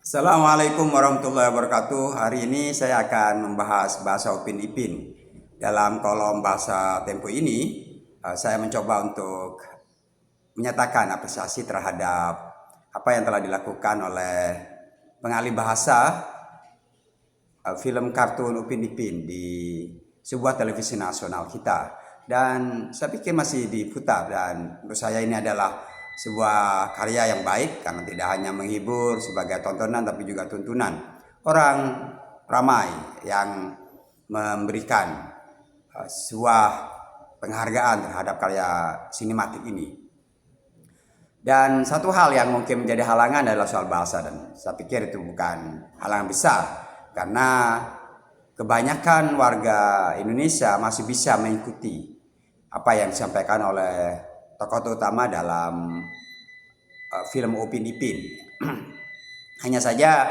Assalamualaikum warahmatullahi wabarakatuh. Hari ini saya akan membahas bahasa Upin Ipin. Dalam kolom bahasa Tempo ini, saya mencoba untuk menyatakan apresiasi terhadap apa yang telah dilakukan oleh pengalih bahasa film kartun Upin Ipin di sebuah televisi nasional kita. Dan saya pikir masih diputar, dan menurut saya ini adalah sebuah karya yang baik karena tidak hanya menghibur sebagai tontonan tapi juga tuntunan. Orang ramai yang memberikan sebuah penghargaan terhadap karya sinematik ini. Dan satu hal yang mungkin menjadi halangan adalah soal bahasa, dan saya pikir itu bukan halangan besar karena kebanyakan warga Indonesia masih bisa mengikuti apa yang disampaikan oleh tokoh utama dalam film Upin Ipin. Hanya saja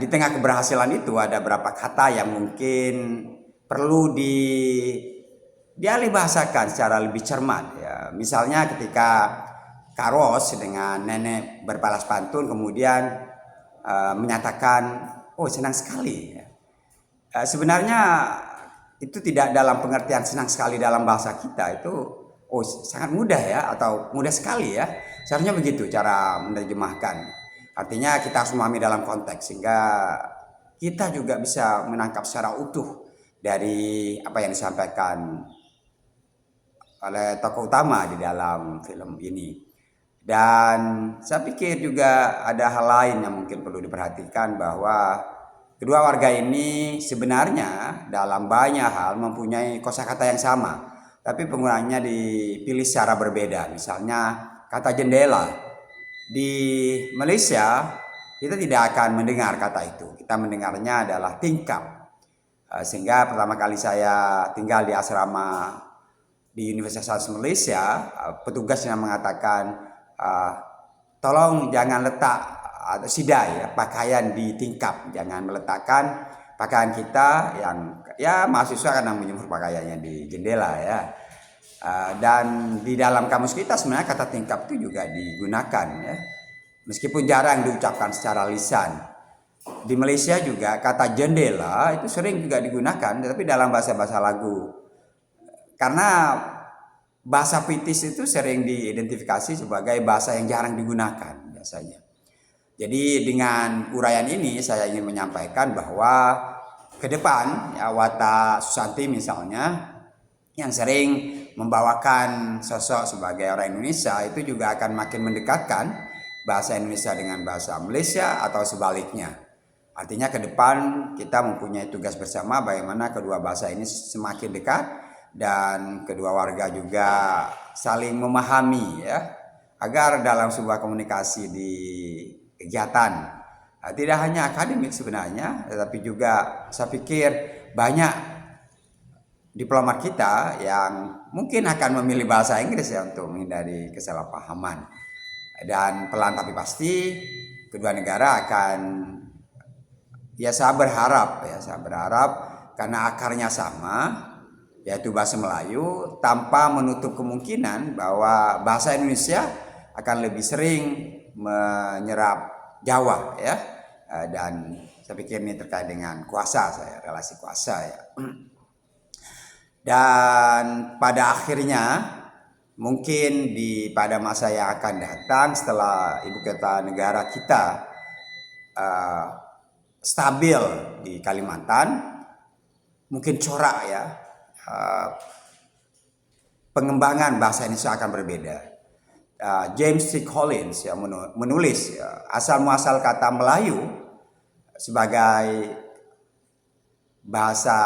di tengah keberhasilan itu ada beberapa kata yang mungkin perlu dialih bahasakan secara lebih cermat. Ya. Misalnya ketika Kak Ros dengan nenek berbalas pantun kemudian menyatakan, oh senang sekali. Sebenarnya itu tidak dalam pengertian senang sekali dalam bahasa kita, itu oh sangat mudah ya, atau mudah sekali ya. Seharusnya begitu cara menerjemahkan. Artinya kita harus memahami dalam konteks sehingga kita juga bisa menangkap secara utuh dari apa yang disampaikan oleh tokoh utama di dalam film ini. Dan saya pikir juga ada hal lain yang mungkin perlu diperhatikan, bahwa kedua warga ini sebenarnya dalam banyak hal mempunyai kosakata yang sama, tapi penggunaannya dipilih secara berbeda. Misalnya kata jendela. Di Malaysia kita tidak akan mendengar kata itu. Kita mendengarnya adalah tingkap. Sehingga pertama kali saya tinggal di asrama di Universitas Malaysia, petugas yang mengatakan, tolong jangan letak atau sidai pakaian di tingkap, jangan meletakkan pakaian kita yang ya mahasiswa kadang menjemur pakaiannya di jendela ya. Dan di dalam kamus kita sebenarnya kata tingkap itu juga digunakan ya, meskipun jarang diucapkan secara lisan. Di Malaysia juga kata jendela itu sering juga digunakan, tetapi dalam bahasa-bahasa lagu, karena bahasa British itu sering diidentifikasi sebagai bahasa yang jarang digunakan biasanya. Jadi dengan uraian ini saya ingin menyampaikan bahwa ke depan ya, Wata Susanti misalnya yang sering membawakan sosok sebagai orang Indonesia itu juga akan makin mendekatkan bahasa Indonesia dengan bahasa Malaysia atau sebaliknya. Artinya ke depan kita mempunyai tugas bersama bagaimana kedua bahasa ini semakin dekat dan kedua warga juga saling memahami ya, agar dalam sebuah komunikasi di kegiatan tidak hanya akademik sebenarnya, tetapi juga saya pikir banyak diplomat kita yang mungkin akan memilih bahasa Inggris ya untuk menghindari kesalahpahaman. Dan pelan tapi pasti kedua negara akan, ya saya berharap karena akarnya sama yaitu bahasa Melayu, tanpa menutup kemungkinan bahwa bahasa Indonesia akan lebih sering menyerap Jawa ya. Dan saya pikir ini terkait dengan kuasa, relasi kuasa ya. Dan pada akhirnya mungkin pada masa yang akan datang setelah ibu kota negara kita stabil di Kalimantan, mungkin corak ya, pengembangan bahasa Indonesia akan berbeda. James T. Collins yang menulis asal muasal kata Melayu sebagai bahasa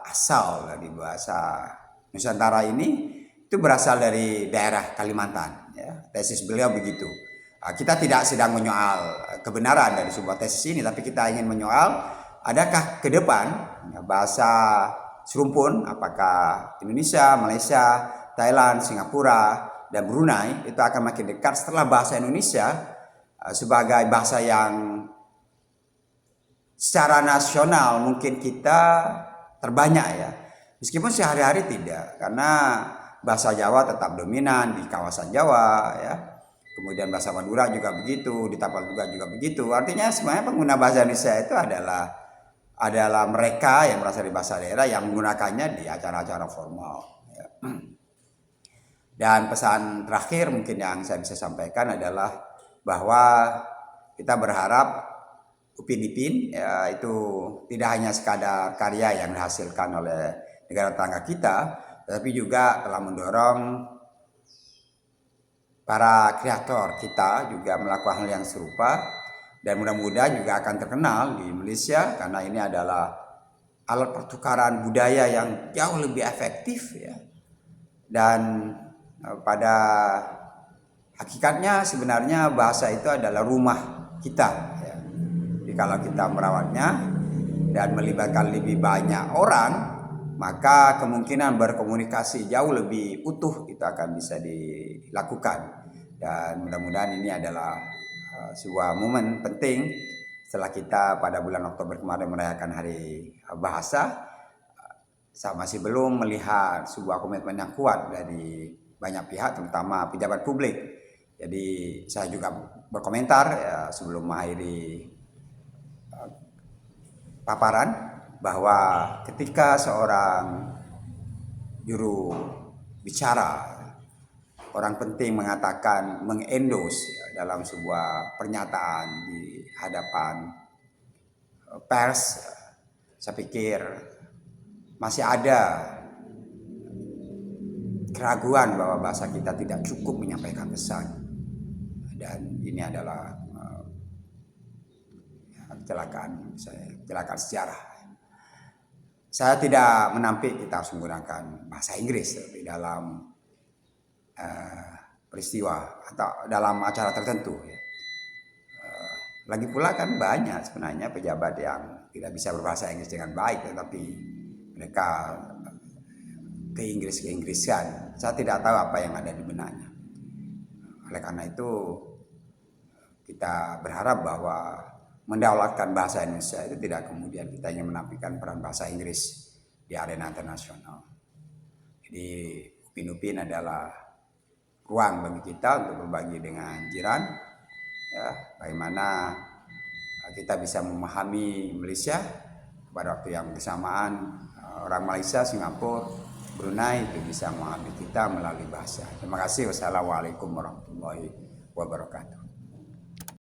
asal dari bahasa Nusantara ini itu berasal dari daerah Kalimantan ya. Tesis beliau begitu. Kita tidak sedang menyoal kebenaran dari sebuah tesis ini, tapi kita ingin menyoal adakah ke depan bahasa serumpun apakah Indonesia, Malaysia, Thailand, Singapura dan Brunei itu akan makin dekat setelah bahasa Indonesia sebagai bahasa yang secara nasional mungkin kita terbanyak ya, meskipun sehari-hari tidak, karena bahasa Jawa tetap dominan di kawasan Jawa ya. kemudian bahasa Madura juga begitu, di Tapanuli juga begitu. Artinya sebenarnya pengguna bahasa Indonesia itu adalah mereka yang berasal dari bahasa daerah yang menggunakannya di acara-acara formal. Ya. Dan pesan terakhir mungkin yang saya bisa sampaikan adalah bahwa kita berharap Upin Ipin ya, itu tidak hanya sekadar karya yang dihasilkan oleh negara tetangga kita, tetapi juga telah mendorong para kreator kita juga melakukan hal yang serupa, dan mudah-mudahan juga akan terkenal di Malaysia karena ini adalah alat pertukaran budaya yang jauh lebih efektif ya. Dan pada hakikatnya sebenarnya bahasa itu adalah rumah kita ya. Jadi kalau kita merawatnya dan melibatkan lebih banyak orang, maka kemungkinan berkomunikasi jauh lebih utuh itu akan bisa dilakukan. Dan mudah-mudahan ini adalah sebuah momen penting setelah kita pada bulan Oktober kemarin merayakan Hari Bahasa. Saya masih belum melihat sebuah komitmen yang kuat dari banyak pihak, terutama pejabat publik. Jadi saya juga berkomentar ya, sebelum mengakhiri paparan bahwa ketika seorang juru bicara, orang penting mengatakan mengendorse ya, dalam sebuah pernyataan di hadapan pers, saya pikir masih ada keraguan bahwa bahasa kita tidak cukup menyampaikan pesan, dan ini adalah kecelakaan sejarah. Saya tidak menampik kita harus menggunakan bahasa Inggris di dalam peristiwa atau dalam acara tertentu ya. Lagi pula kan banyak sebenarnya pejabat yang tidak bisa berbahasa Inggris dengan baik, tetapi mereka ke-Inggris-Inggrisan. Saya tidak tahu apa yang ada di benaknya. Oleh karena itu kita berharap bahwa mendaulatkan bahasa Indonesia itu tidak kemudian kita hanya menampilkan peran bahasa Inggris di arena internasional. Jadi Upin adalah ruang bagi kita untuk berbagi dengan jiran, ya, bagaimana kita bisa memahami Malaysia pada waktu yang bersamaan orang Malaysia, Singapura, Brunei itu bisa memahami kita melalui bahasa. Terima kasih. Wassalamualaikum warahmatullahi wabarakatuh.